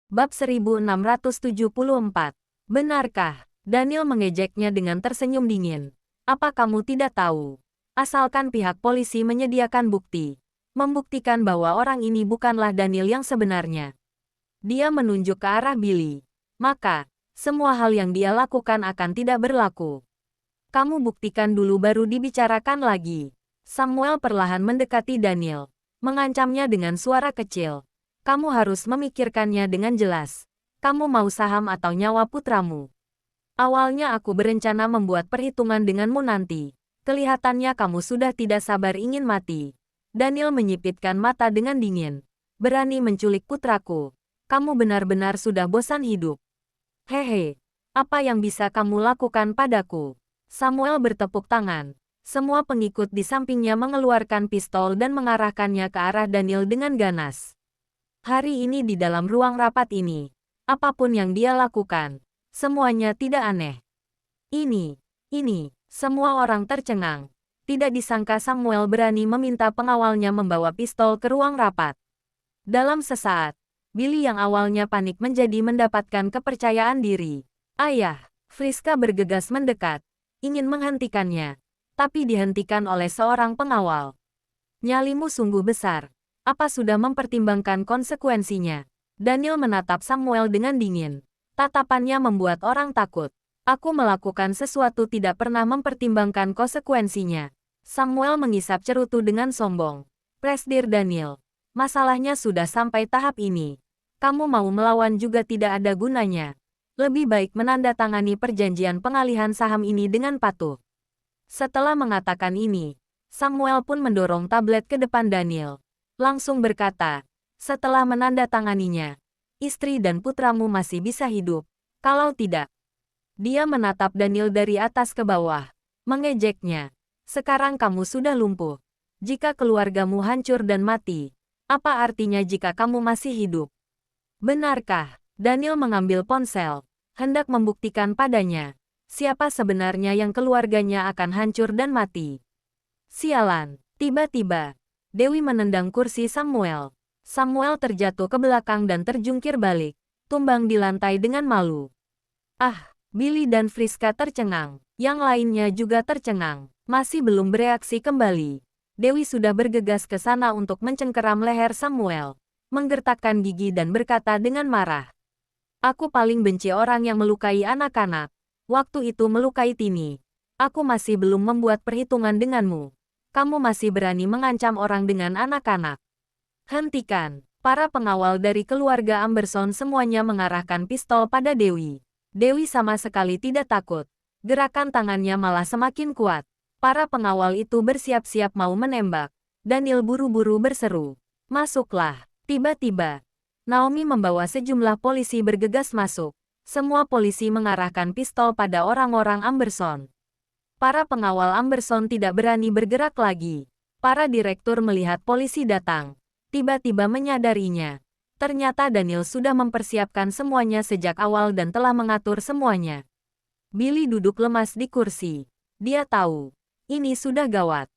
Bab 1674. Benarkah? Daniel mengejeknya dengan tersenyum dingin. Apa kamu tidak tahu? Asalkan pihak polisi menyediakan bukti. Membuktikan bahwa orang ini bukanlah Daniel yang sebenarnya. Dia menunjuk ke arah Billy. Maka, semua hal yang dia lakukan akan tidak berlaku. Kamu buktikan dulu baru dibicarakan lagi. Samuel perlahan mendekati Daniel. Mengancamnya dengan suara kecil. Kamu harus memikirkannya dengan jelas. Kamu mau saham atau nyawa putramu? Awalnya aku berencana membuat perhitungan denganmu nanti. Kelihatannya kamu sudah tidak sabar ingin mati. Daniel menyipitkan mata dengan dingin. Berani menculik putraku. Kamu benar-benar sudah bosan hidup. Hehe, apa yang bisa kamu lakukan padaku? Samuel bertepuk tangan. Semua pengikut di sampingnya mengeluarkan pistol dan mengarahkannya ke arah Daniel dengan ganas. Hari ini di dalam ruang rapat ini, apapun yang dia lakukan, semuanya tidak aneh. Ini, semua orang tercengang. Tidak disangka Samuel berani meminta pengawalnya membawa pistol ke ruang rapat. Dalam sesaat, Billy yang awalnya panik menjadi mendapatkan kepercayaan diri. Ayah, Friska bergegas mendekat, ingin menghentikannya, tapi dihentikan oleh seorang pengawal. Nyalimu sungguh besar. Apa sudah mempertimbangkan konsekuensinya? Daniel menatap Samuel dengan dingin. Tatapannya membuat orang takut. Aku melakukan sesuatu tidak pernah mempertimbangkan konsekuensinya. Samuel mengisap cerutu dengan sombong. Presdir Daniel, masalahnya sudah sampai tahap ini. Kamu mau melawan juga tidak ada gunanya. Lebih baik menandatangani perjanjian pengalihan saham ini dengan patuh. Setelah mengatakan ini, Samuel pun mendorong tablet ke depan Daniel. Langsung berkata, setelah menandatanganinya, istri dan putramu masih bisa hidup. Kalau tidak, dia menatap Daniel dari atas ke bawah, mengejeknya. Sekarang kamu sudah lumpuh. Jika keluargamu hancur dan mati, apa artinya jika kamu masih hidup? Benarkah? Daniel mengambil ponsel, hendak membuktikan padanya, siapa sebenarnya yang keluarganya akan hancur dan mati. Sialan, tiba-tiba, Dewi menendang kursi Samuel. Samuel terjatuh ke belakang dan terjungkir balik, tumbang di lantai dengan malu. Ah, Billy dan Friska tercengang. Yang lainnya juga tercengang. Masih belum bereaksi kembali. Dewi sudah bergegas ke sana untuk mencengkeram leher Samuel, menggertakkan gigi dan berkata dengan marah. Aku paling benci orang yang melukai anak-anak. Waktu itu melukai Tini. Aku masih belum membuat perhitungan denganmu. Kamu masih berani mengancam orang dengan anak-anak. Hentikan. Para pengawal dari keluarga Amberson semuanya mengarahkan pistol pada Dewi. Dewi sama sekali tidak takut. Gerakan tangannya malah semakin kuat. Para pengawal itu bersiap-siap mau menembak. Daniel buru-buru berseru. Masuklah. Tiba-tiba, Naomi membawa sejumlah polisi bergegas masuk. Semua polisi mengarahkan pistol pada orang-orang Amberson. Para pengawal Amberson tidak berani bergerak lagi. Para direktur melihat polisi datang. Tiba-tiba menyadarinya. Ternyata Daniel sudah mempersiapkan semuanya sejak awal dan telah mengatur semuanya. Billy duduk lemas di kursi. Dia tahu. Ini sudah gawat.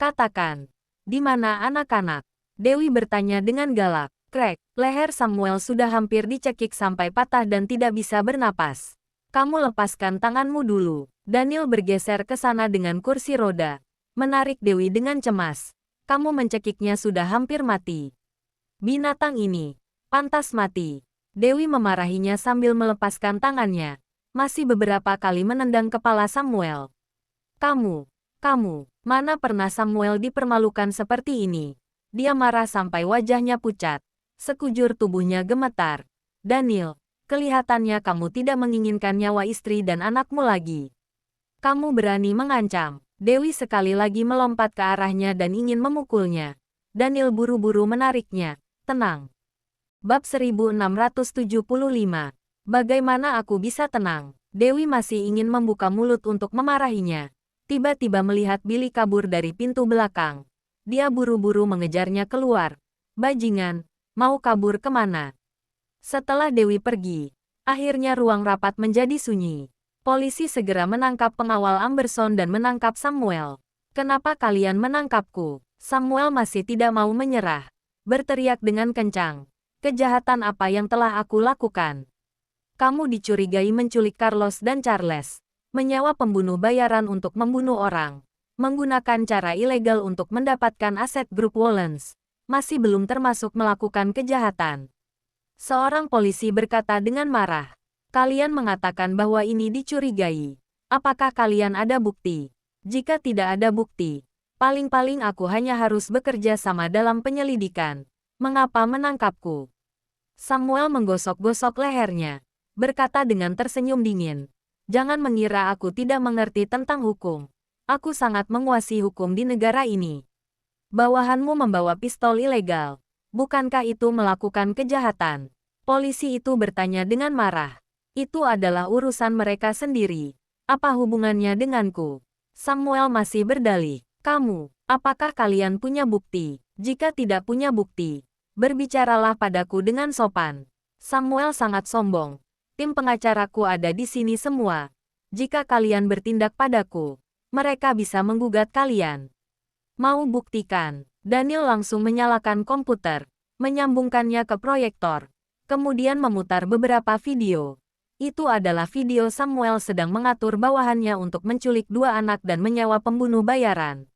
Katakan. Di mana anak-anak? Dewi bertanya dengan galak. Krek, leher Samuel sudah hampir dicekik sampai patah dan tidak bisa bernapas. Kamu lepaskan tanganmu dulu. Daniel bergeser ke sana dengan kursi roda. Menarik Dewi dengan cemas. Kamu mencekiknya sudah hampir mati. Binatang ini pantas mati. Dewi memarahinya sambil melepaskan tangannya. Masih beberapa kali menendang kepala Samuel. Kamu, mana pernah Samuel dipermalukan seperti ini? Dia marah sampai wajahnya pucat. Sekujur tubuhnya gemetar. Daniel, kelihatannya kamu tidak menginginkan nyawa istri dan anakmu lagi. Kamu berani mengancam. Dewi sekali lagi melompat ke arahnya dan ingin memukulnya. Daniel buru-buru menariknya. Tenang. Bab 1675. Bagaimana aku bisa tenang? Dewi masih ingin membuka mulut untuk memarahinya. Tiba-tiba melihat Billy kabur dari pintu belakang. Dia buru-buru mengejarnya keluar. Bajingan, mau kabur kemana? Setelah Dewi pergi, akhirnya ruang rapat menjadi sunyi. Polisi segera menangkap pengawal Amberson dan menangkap Samuel. Kenapa kalian menangkapku? Samuel masih tidak mau menyerah. Berteriak dengan kencang. Kejahatan apa yang telah aku lakukan? Kamu dicurigai menculik Carlos dan Charles, menyewa pembunuh bayaran untuk membunuh orang, menggunakan cara ilegal untuk mendapatkan aset grup Wallens, masih belum termasuk melakukan kejahatan. Seorang polisi berkata dengan marah. Kalian mengatakan bahwa ini dicurigai. Apakah kalian ada bukti? Jika tidak ada bukti, paling-paling aku hanya harus bekerja sama dalam penyelidikan. Mengapa menangkapku? Samuel menggosok-gosok lehernya, berkata dengan tersenyum dingin. Jangan mengira aku tidak mengerti tentang hukum. Aku sangat menguasai hukum di negara ini. Bawahanmu membawa pistol ilegal. Bukankah itu melakukan kejahatan? Polisi itu bertanya dengan marah. Itu adalah urusan mereka sendiri. Apa hubungannya denganku? Samuel masih berdalih. Kamu, apakah kalian punya bukti? Jika tidak punya bukti, berbicaralah padaku dengan sopan. Samuel sangat sombong. Tim pengacaraku ada di sini semua. Jika kalian bertindak padaku, mereka bisa menggugat kalian. Mau buktikan? Daniel langsung menyalakan komputer, menyambungkannya ke proyektor, kemudian memutar beberapa video. Itu adalah video Samuel sedang mengatur bawahannya untuk menculik dua anak dan menyewa pembunuh bayaran.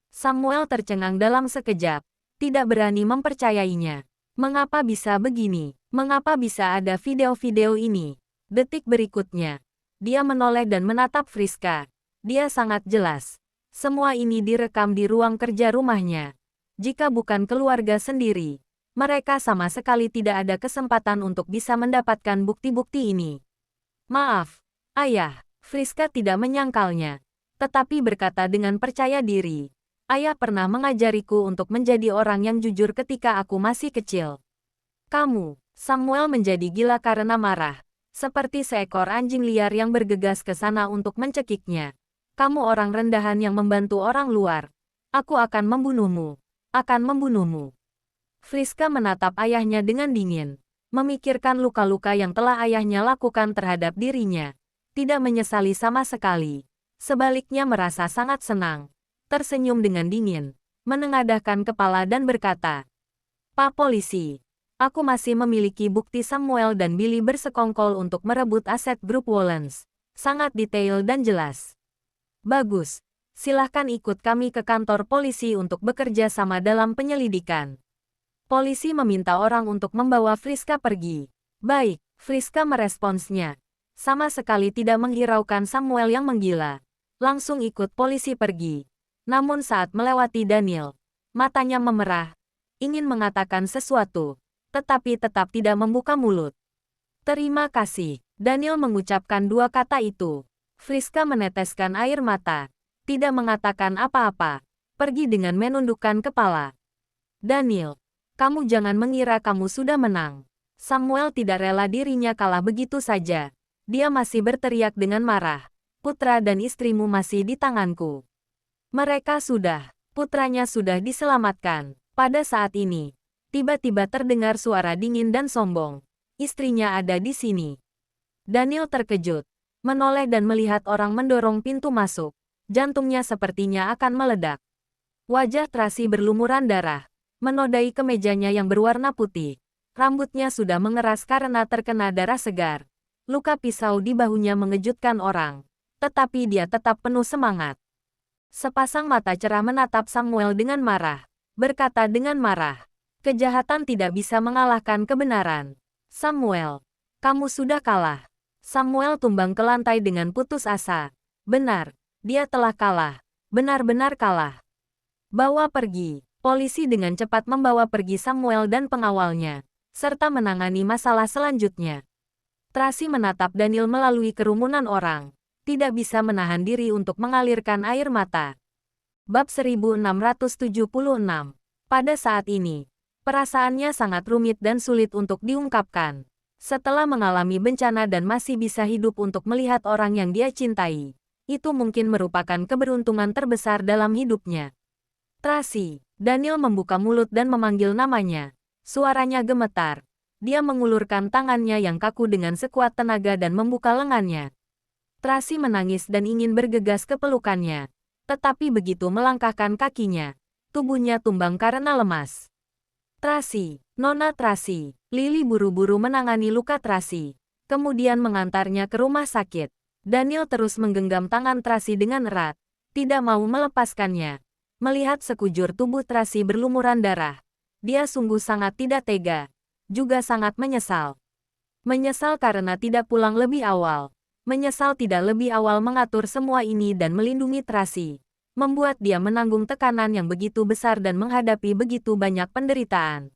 Samuel tercengang dalam sekejap, tidak berani mempercayainya. Mengapa bisa begini? Mengapa bisa ada video-video ini? Detik berikutnya, dia menoleh dan menatap Friska. Dia sangat jelas. Semua ini direkam di ruang kerja rumahnya. Jika bukan keluarga sendiri, mereka sama sekali tidak ada kesempatan untuk bisa mendapatkan bukti-bukti ini. Maaf, Ayah. Friska tidak menyangkalnya, tetapi berkata dengan percaya diri. Ayah pernah mengajariku untuk menjadi orang yang jujur ketika aku masih kecil. Kamu, Samuel menjadi gila karena marah, seperti seekor anjing liar yang bergegas ke sana untuk mencekiknya. Kamu orang rendahan yang membantu orang luar. Aku akan membunuhmu. Akan membunuhmu. Friska menatap ayahnya dengan dingin, memikirkan luka-luka yang telah ayahnya lakukan terhadap dirinya. Tidak menyesali sama sekali. Sebaliknya merasa sangat senang. Tersenyum dengan dingin, menengadahkan kepala dan berkata, Pak Polisi, aku masih memiliki bukti Samuel dan Billy bersekongkol untuk merebut aset grup Wallens. Sangat detail dan jelas. Bagus, silahkan ikut kami ke kantor polisi untuk bekerja sama dalam penyelidikan. Polisi meminta orang untuk membawa Friska pergi. Baik, Friska meresponsnya. Sama sekali tidak menghiraukan Samuel yang menggila. Langsung ikut polisi pergi. Namun saat melewati Daniel, matanya memerah. Ingin mengatakan sesuatu, tetapi tetap tidak membuka mulut. Terima kasih. Daniel mengucapkan dua kata itu. Friska meneteskan air mata. Tidak mengatakan apa-apa. Pergi dengan menundukkan kepala. Daniel, kamu jangan mengira kamu sudah menang. Samuel tidak rela dirinya kalah begitu saja. Dia masih berteriak dengan marah. Putra dan istrimu masih di tanganku. Putranya sudah diselamatkan. Pada saat ini, tiba-tiba terdengar suara dingin dan sombong. Istrinya ada di sini. Daniel terkejut, menoleh dan melihat orang mendorong pintu masuk. Jantungnya sepertinya akan meledak. Wajah Tracy berlumuran darah, menodai kemejanya yang berwarna putih. Rambutnya sudah mengeras karena terkena darah segar. Luka pisau di bahunya mengejutkan orang, tetapi dia tetap penuh semangat. Sepasang mata cerah menatap Samuel dengan marah, berkata dengan marah, kejahatan tidak bisa mengalahkan kebenaran. Samuel, kamu sudah kalah. Samuel tumbang ke lantai dengan putus asa. Benar, dia telah kalah. Benar-benar kalah. Bawa pergi. Polisi dengan cepat membawa pergi Samuel dan pengawalnya, serta menangani masalah selanjutnya. Tracy menatap Daniel melalui kerumunan orang, tidak bisa menahan diri untuk mengalirkan air mata. Bab 1676. Pada saat ini, perasaannya sangat rumit dan sulit untuk diungkapkan. Setelah mengalami bencana dan masih bisa hidup untuk melihat orang yang dia cintai, itu mungkin merupakan keberuntungan terbesar dalam hidupnya. Tracy. Daniel membuka mulut dan memanggil namanya. Suaranya gemetar. Dia mengulurkan tangannya yang kaku dengan sekuat tenaga dan membuka lengannya. Tracy menangis dan ingin bergegas ke pelukannya. Tetapi begitu melangkahkan kakinya, tubuhnya tumbang karena lemas. Tracy, Nona Tracy, Lily buru-buru menangani luka Tracy, kemudian mengantarnya ke rumah sakit. Daniel terus menggenggam tangan Tracy dengan erat, tidak mau melepaskannya. Melihat sekujur tubuh Tracy berlumuran darah, dia sungguh sangat tidak tega, juga sangat menyesal. Menyesal karena tidak pulang lebih awal. Menyesal tidak lebih awal mengatur semua ini dan melindungi Tracy. Membuat dia menanggung tekanan yang begitu besar dan menghadapi begitu banyak penderitaan.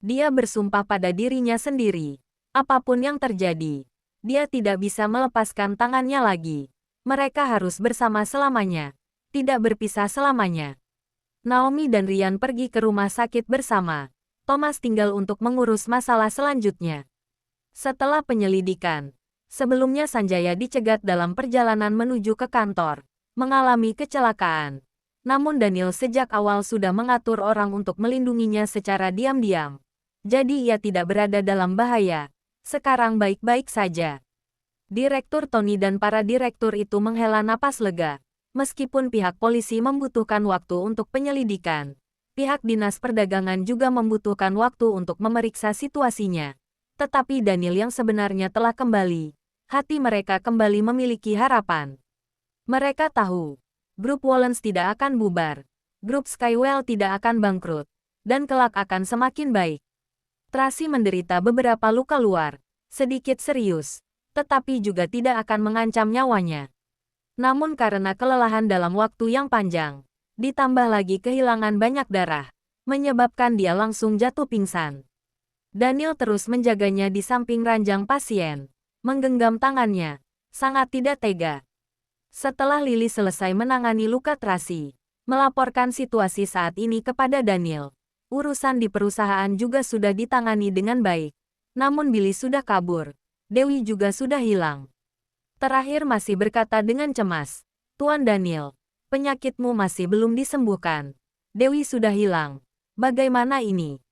Dia bersumpah pada dirinya sendiri. Apapun yang terjadi, dia tidak bisa melepaskan tangannya lagi. Mereka harus bersama selamanya. Tidak berpisah selamanya. Naomi dan Ryan pergi ke rumah sakit bersama. Thomas tinggal untuk mengurus masalah selanjutnya. Setelah penyelidikan, sebelumnya Sanjaya dicegat dalam perjalanan menuju ke kantor, mengalami kecelakaan. Namun Daniel sejak awal sudah mengatur orang untuk melindunginya secara diam-diam. Jadi ia tidak berada dalam bahaya. Sekarang baik-baik saja. Direktur Tony dan para direktur itu menghela napas lega. Meskipun pihak polisi membutuhkan waktu untuk penyelidikan, pihak dinas perdagangan juga membutuhkan waktu untuk memeriksa situasinya. Tetapi Daniel yang sebenarnya telah kembali. Hati mereka kembali memiliki harapan. Mereka tahu, grup Wallens tidak akan bubar. Grup Skywell tidak akan bangkrut. Dan kelak akan semakin baik. Tracy menderita beberapa luka luar, sedikit serius, tetapi juga tidak akan mengancam nyawanya. Namun karena kelelahan dalam waktu yang panjang, ditambah lagi kehilangan banyak darah, menyebabkan dia langsung jatuh pingsan. Daniel terus menjaganya di samping ranjang pasien, menggenggam tangannya, sangat tidak tega. Setelah Lily selesai menangani luka Tracy, melaporkan situasi saat ini kepada Daniel, urusan di perusahaan juga sudah ditangani dengan baik. Namun Billy sudah kabur, Dewi juga sudah hilang. Terakhir masih berkata dengan cemas, "Tuan Daniel, penyakitmu masih belum disembuhkan. Dewi sudah hilang. Bagaimana ini?"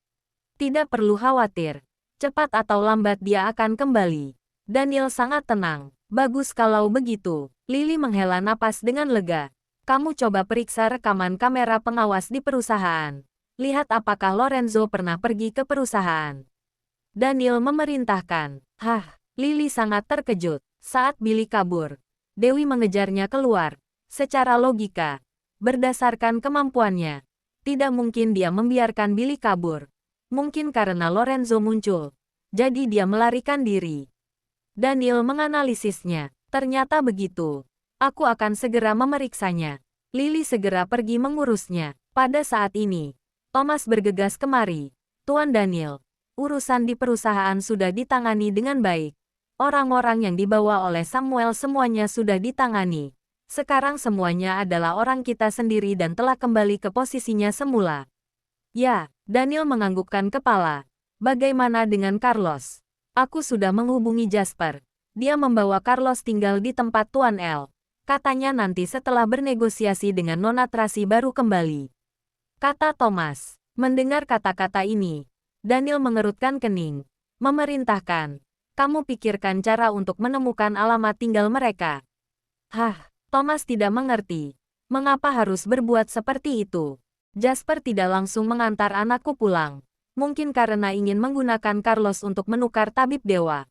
"Tidak perlu khawatir. Cepat atau lambat dia akan kembali." Daniel sangat tenang. "Bagus kalau begitu." Lily menghela napas dengan lega. "Kamu coba periksa rekaman kamera pengawas di perusahaan. Lihat apakah Lorenzo pernah pergi ke perusahaan." Daniel memerintahkan. "Hah?" Lily sangat terkejut. Saat Billy kabur, Dewi mengejarnya keluar. Secara logika, berdasarkan kemampuannya, tidak mungkin dia membiarkan Billy kabur. Mungkin karena Lorenzo muncul, jadi dia melarikan diri. Daniel menganalisisnya. "Ternyata begitu. Aku akan segera memeriksanya." Lily segera pergi mengurusnya. Pada saat ini, Thomas bergegas kemari. "Tuan Daniel, urusan di perusahaan sudah ditangani dengan baik. Orang-orang yang dibawa oleh Samuel semuanya sudah ditangani. Sekarang semuanya adalah orang kita sendiri dan telah kembali ke posisinya semula." "Ya," Daniel menganggukkan kepala. "Bagaimana dengan Carlos?" "Aku sudah menghubungi Jasper. Dia membawa Carlos tinggal di tempat Tuan L. Katanya nanti setelah bernegosiasi dengan Nona Tracy baru kembali," kata Thomas. Mendengar kata-kata ini, Daniel mengerutkan kening. Memerintahkan, "Kamu pikirkan cara untuk menemukan alamat tinggal mereka." "Hah?" Thomas tidak mengerti. Mengapa harus berbuat seperti itu? Jasper tidak langsung mengantar anakku pulang. Mungkin karena ingin menggunakan Carlos untuk menukar tabib dewa.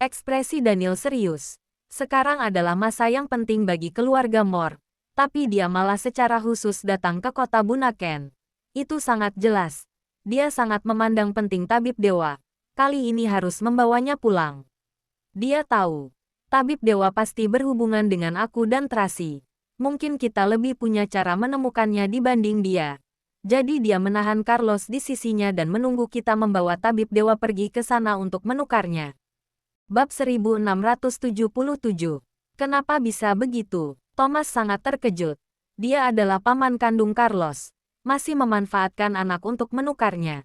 Ekspresi Daniel serius. Sekarang adalah masa yang penting bagi keluarga Moore. Tapi dia malah secara khusus datang ke kota Bunaken. Itu sangat jelas. Dia sangat memandang penting tabib dewa. Kali ini harus membawanya pulang. Dia tahu, tabib dewa pasti berhubungan dengan aku dan Tracy. Mungkin kita lebih punya cara menemukannya dibanding dia. Jadi dia menahan Carlos di sisinya dan menunggu kita membawa tabib dewa pergi ke sana untuk menukarnya. Bab 1677. Kenapa bisa begitu? Thomas sangat terkejut. Dia adalah paman kandung Carlos. Masih memanfaatkan anak untuk menukarnya.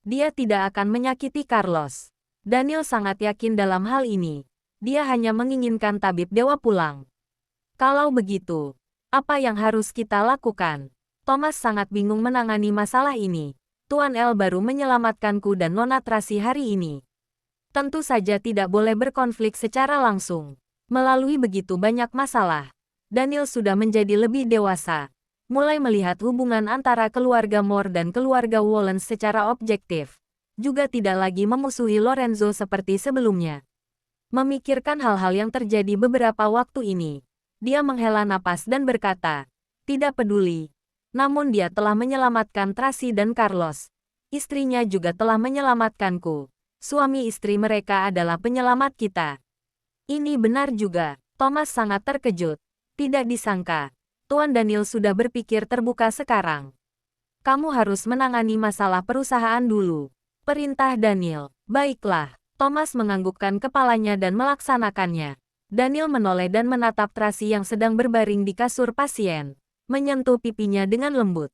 Dia tidak akan menyakiti Carlos. Daniel sangat yakin dalam hal ini. Dia hanya menginginkan tabib dewa pulang. Kalau begitu, apa yang harus kita lakukan? Thomas sangat bingung menangani masalah ini. Tuan L baru menyelamatkanku dan Nona Tracy hari ini. Tentu saja tidak boleh berkonflik secara langsung. Melalui begitu banyak masalah, Daniel sudah menjadi lebih dewasa. Mulai melihat hubungan antara keluarga Moore dan keluarga Wallens secara objektif. juga tidak lagi memusuhi Lorenzo seperti sebelumnya. Memikirkan hal-hal yang terjadi beberapa waktu ini, dia menghela napas dan berkata, tidak peduli. Namun dia telah menyelamatkan Tracy dan Carlos. Istrinya juga telah menyelamatkanku. Suami istri mereka adalah penyelamat kita. Ini benar juga. Thomas sangat terkejut. Tidak disangka. Tuan Daniel sudah berpikir terbuka sekarang. Kamu harus menangani masalah perusahaan dulu. Perintah Daniel. Baiklah. Thomas menganggukkan kepalanya dan melaksanakannya. Daniel menoleh dan menatap Tracy yang sedang berbaring di kasur pasien. Menyentuh pipinya dengan lembut.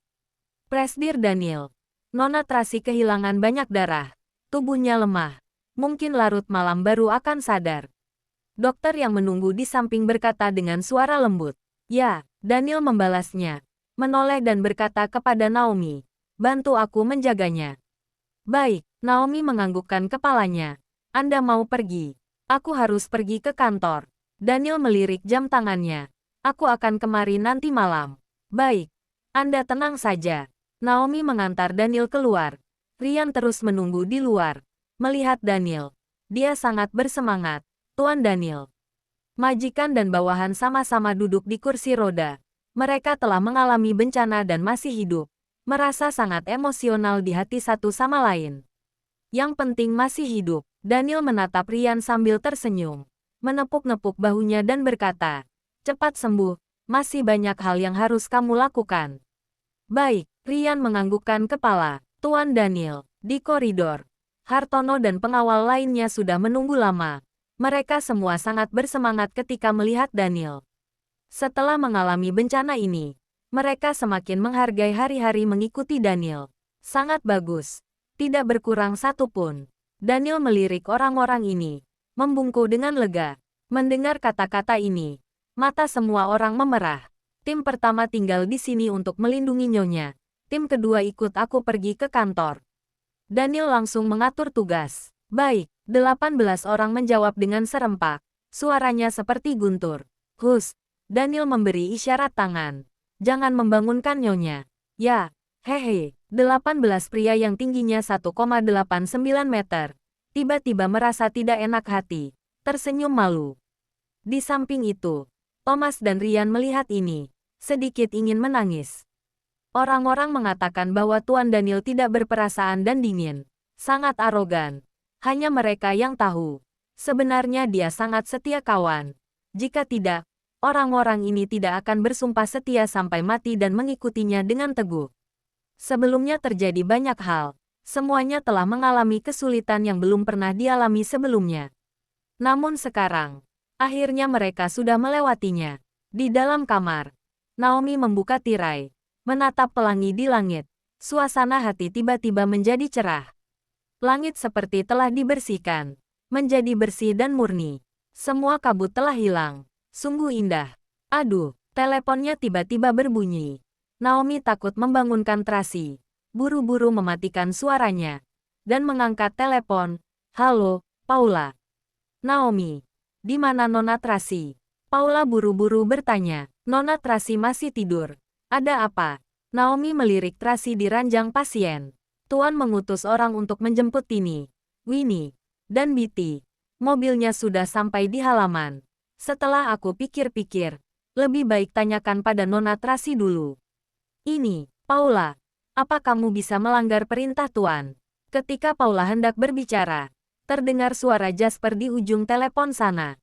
Presdir Daniel. Nona Tracy kehilangan banyak darah. Tubuhnya lemah. Mungkin larut malam baru akan sadar. Dokter yang menunggu di samping berkata dengan suara lembut. Ya, Daniel membalasnya. Menoleh dan berkata kepada Naomi. Bantu aku menjaganya. Baik, Naomi menganggukkan kepalanya. Anda mau pergi? Aku harus pergi ke kantor. Daniel melirik jam tangannya. Aku akan kemari nanti malam. Baik, Anda tenang saja. Naomi mengantar Daniel keluar. Ryan terus menunggu di luar. Melihat Daniel, dia sangat bersemangat. Tuan Daniel. Majikan dan bawahan sama-sama duduk di kursi roda. Mereka telah mengalami bencana dan masih hidup. Merasa sangat emosional di hati satu sama lain. Yang penting masih hidup. Daniel menatap Ryan sambil tersenyum. Menepuk-nepuk bahunya dan berkata, cepat sembuh, masih banyak hal yang harus kamu lakukan. Baik, Ryan menganggukkan kepala. Tuan Daniel, di koridor. Hartono dan pengawal lainnya sudah menunggu lama. Mereka semua sangat bersemangat ketika melihat Daniel. Setelah mengalami bencana ini, mereka semakin menghargai hari-hari mengikuti Daniel. Sangat bagus. Tidak berkurang satupun. Daniel melirik orang-orang ini. Membungkuk dengan lega. Mendengar kata-kata ini, mata semua orang memerah. Tim pertama tinggal di sini untuk melindungi nyonya. Tim kedua ikut aku pergi ke kantor. Daniel langsung mengatur tugas. Baik, 18 orang menjawab dengan serempak. Suaranya seperti guntur. Hus, Daniel memberi isyarat tangan. Jangan membangunkan nyonya. Ya, hehe. 18 pria yang tingginya 1,89 meter. Tiba-tiba merasa tidak enak hati. Tersenyum malu. Di samping itu, Thomas dan Ryan melihat ini. Sedikit ingin menangis. Orang-orang mengatakan bahwa Tuan Daniel tidak berperasaan dan dingin. Sangat arogan. Hanya mereka yang tahu. Sebenarnya dia sangat setia kawan. Jika tidak, orang-orang ini tidak akan bersumpah setia sampai mati dan mengikutinya dengan teguh. Sebelumnya terjadi banyak hal. Semuanya telah mengalami kesulitan yang belum pernah dialami sebelumnya. Namun sekarang, akhirnya mereka sudah melewatinya. Di dalam kamar, Naomi membuka tirai, menatap pelangi di langit. Suasana hati tiba-tiba menjadi cerah. Langit seperti telah dibersihkan, menjadi bersih dan murni. Semua kabut telah hilang. Sungguh indah. Aduh, teleponnya tiba-tiba berbunyi. Naomi takut membangunkan Tracy. Buru-buru mematikan suaranya. Dan mengangkat telepon. Halo, Paula. Naomi. Di mana Nona Tracy? Paula buru-buru bertanya. Nona Tracy masih tidur. Ada apa? Naomi melirik Tracy di ranjang pasien. Tuan mengutus orang untuk menjemput Tini, Winnie, dan Bitty. Mobilnya sudah sampai di halaman. Setelah aku pikir-pikir, lebih baik tanyakan pada Nona Tracy dulu. Ini, Paula. Apa kamu bisa melanggar perintah Tuan? Ketika Paula hendak berbicara, terdengar suara Jasper di ujung telepon sana.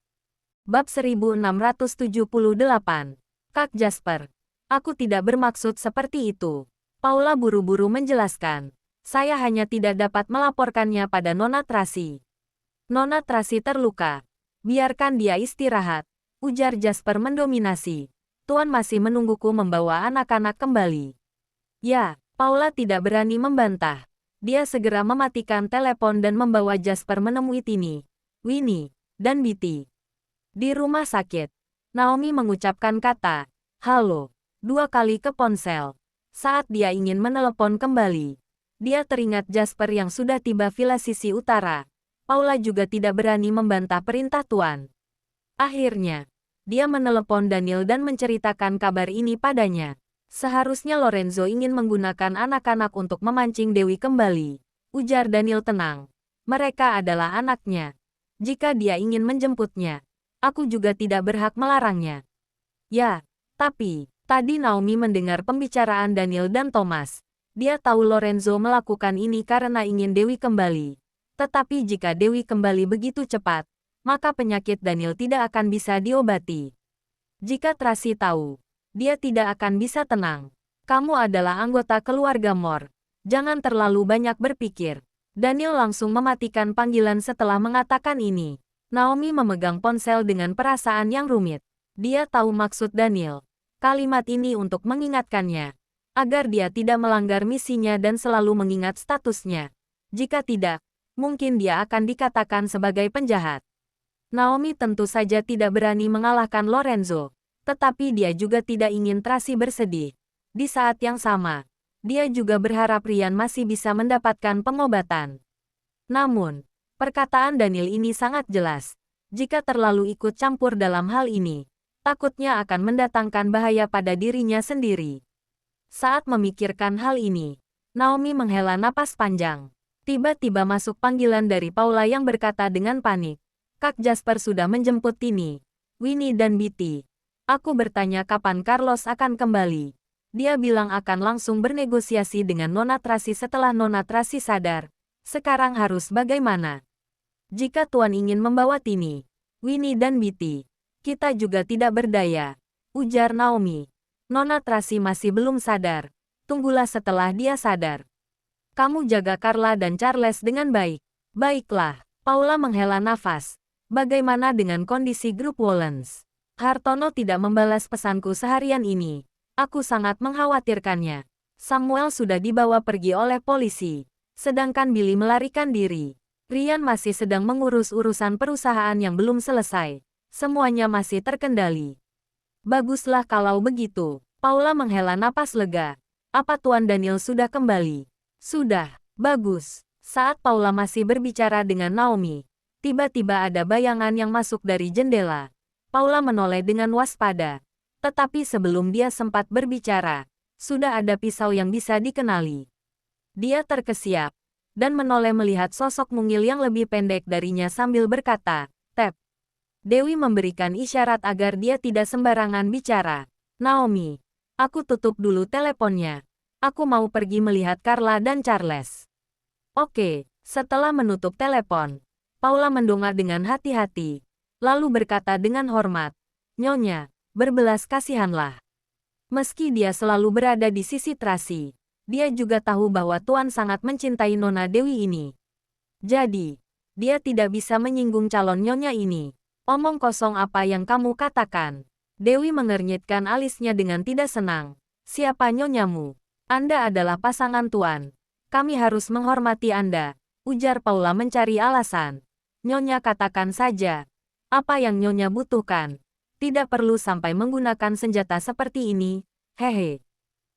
Bab 1678. Kak Jasper. Aku tidak bermaksud seperti itu. Paula buru-buru menjelaskan. Saya hanya tidak dapat melaporkannya pada Nona Tracy. Nona Tracy terluka. Biarkan dia istirahat. Ujar Jasper mendominasi. Tuan masih menungguku membawa anak-anak kembali. Ya, Paula tidak berani membantah. Dia segera mematikan telepon dan membawa Jasper menemui Tini, Winnie, dan Bitty. Di rumah sakit, Naomi mengucapkan kata, halo, 2 kali ke ponsel. Saat dia ingin menelepon kembali, dia teringat Jasper yang sudah tiba Villa Sisi Utara. Paula juga tidak berani membantah perintah Tuan. Akhirnya, dia menelepon Daniel dan menceritakan kabar ini padanya. Seharusnya Lorenzo ingin menggunakan anak-anak untuk memancing Dewi kembali. Ujar Daniel tenang. Mereka adalah anaknya. Jika dia ingin menjemputnya, aku juga tidak berhak melarangnya. Ya, tapi, tadi Naomi mendengar pembicaraan Daniel dan Thomas. Dia tahu Lorenzo melakukan ini karena ingin Dewi kembali. Tetapi jika Dewi kembali begitu cepat, maka penyakit Daniel tidak akan bisa diobati. Jika Tracy tahu, dia tidak akan bisa tenang. Kamu adalah anggota keluarga Moore. Jangan terlalu banyak berpikir. Daniel langsung mematikan panggilan setelah mengatakan ini. Naomi memegang ponsel dengan perasaan yang rumit. Dia tahu maksud Daniel. Kalimat ini untuk mengingatkannya, agar dia tidak melanggar misinya dan selalu mengingat statusnya. Jika tidak, mungkin dia akan dikatakan sebagai penjahat. Naomi tentu saja tidak berani mengalahkan Lorenzo, tetapi dia juga tidak ingin Tracy bersedih. Di saat yang sama, dia juga berharap Ryan masih bisa mendapatkan pengobatan. Namun, perkataan Daniel ini sangat jelas. Jika terlalu ikut campur dalam hal ini, takutnya akan mendatangkan bahaya pada dirinya sendiri. Saat memikirkan hal ini, Naomi menghela napas panjang. Tiba-tiba masuk panggilan dari Paula yang berkata dengan panik, "Kak Jasper sudah menjemput Tini, Winnie dan Bitty. Aku bertanya kapan Carlos akan kembali. Dia bilang akan langsung bernegosiasi dengan Nona Tracy setelah Nona Tracy sadar. Sekarang harus bagaimana? Jika Tuan ingin membawa Tini, Winnie dan Bitty, kita juga tidak berdaya," ujar Naomi. "Nona Tracy masih belum sadar. Tunggulah setelah dia sadar. Kamu jaga Carla dan Charles dengan baik." "Baiklah." Paula menghela nafas. "Bagaimana dengan kondisi grup Wollens? Hartono tidak membalas pesanku seharian ini. Aku sangat mengkhawatirkannya. Samuel sudah dibawa pergi oleh polisi, sedangkan Billy melarikan diri. Ryan masih sedang mengurus urusan perusahaan yang belum selesai. Semuanya masih terkendali." "Baguslah kalau begitu." Paula menghela napas lega. "Apa Tuan Daniel sudah kembali?" "Sudah, bagus." Saat Paula masih berbicara dengan Naomi, tiba-tiba ada bayangan yang masuk dari jendela. Paula menoleh dengan waspada. Tetapi sebelum dia sempat berbicara, sudah ada pisau yang bisa dikenali. Dia terkesiap, dan menoleh melihat sosok mungil yang lebih pendek darinya sambil berkata, "Tap." Dewi memberikan isyarat agar dia tidak sembarangan bicara. "Naomi, aku tutup dulu teleponnya. Aku mau pergi melihat Carla dan Charles." "Oke." Setelah menutup telepon, Paula mendongak dengan hati-hati, lalu berkata dengan hormat, "Nyonya, berbelas kasihanlah." Meski dia selalu berada di sisi Tracy, dia juga tahu bahwa Tuan sangat mencintai Nona Dewi ini. Jadi, dia tidak bisa menyinggung calon nyonya ini. "Omong kosong apa yang kamu katakan?" Dewi mengernyitkan alisnya dengan tidak senang. "Siapa nyonyamu? Anda adalah pasangan Tuan. Kami harus menghormati Anda," ujar Paula mencari alasan. "Nyonya katakan saja. Apa yang nyonya butuhkan? Tidak perlu sampai menggunakan senjata seperti ini, hehe."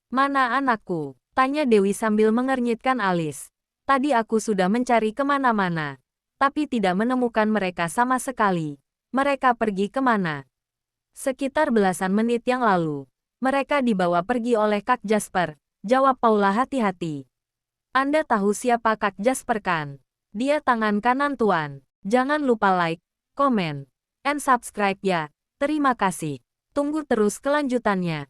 "Mana anakku?" tanya Dewi sambil mengernyitkan alis. "Tadi aku sudah mencari kemana-mana, tapi tidak menemukan mereka sama sekali. Mereka pergi kemana?" "Sekitar belasan menit yang lalu, mereka dibawa pergi oleh Kak Jasper," jawab Paula hati-hati. "Anda tahu siapa Kak Jasper kan? Dia tangan kanan Tuan. Jangan lupa like, komen, and subscribe ya. Terima kasih. Tunggu terus kelanjutannya."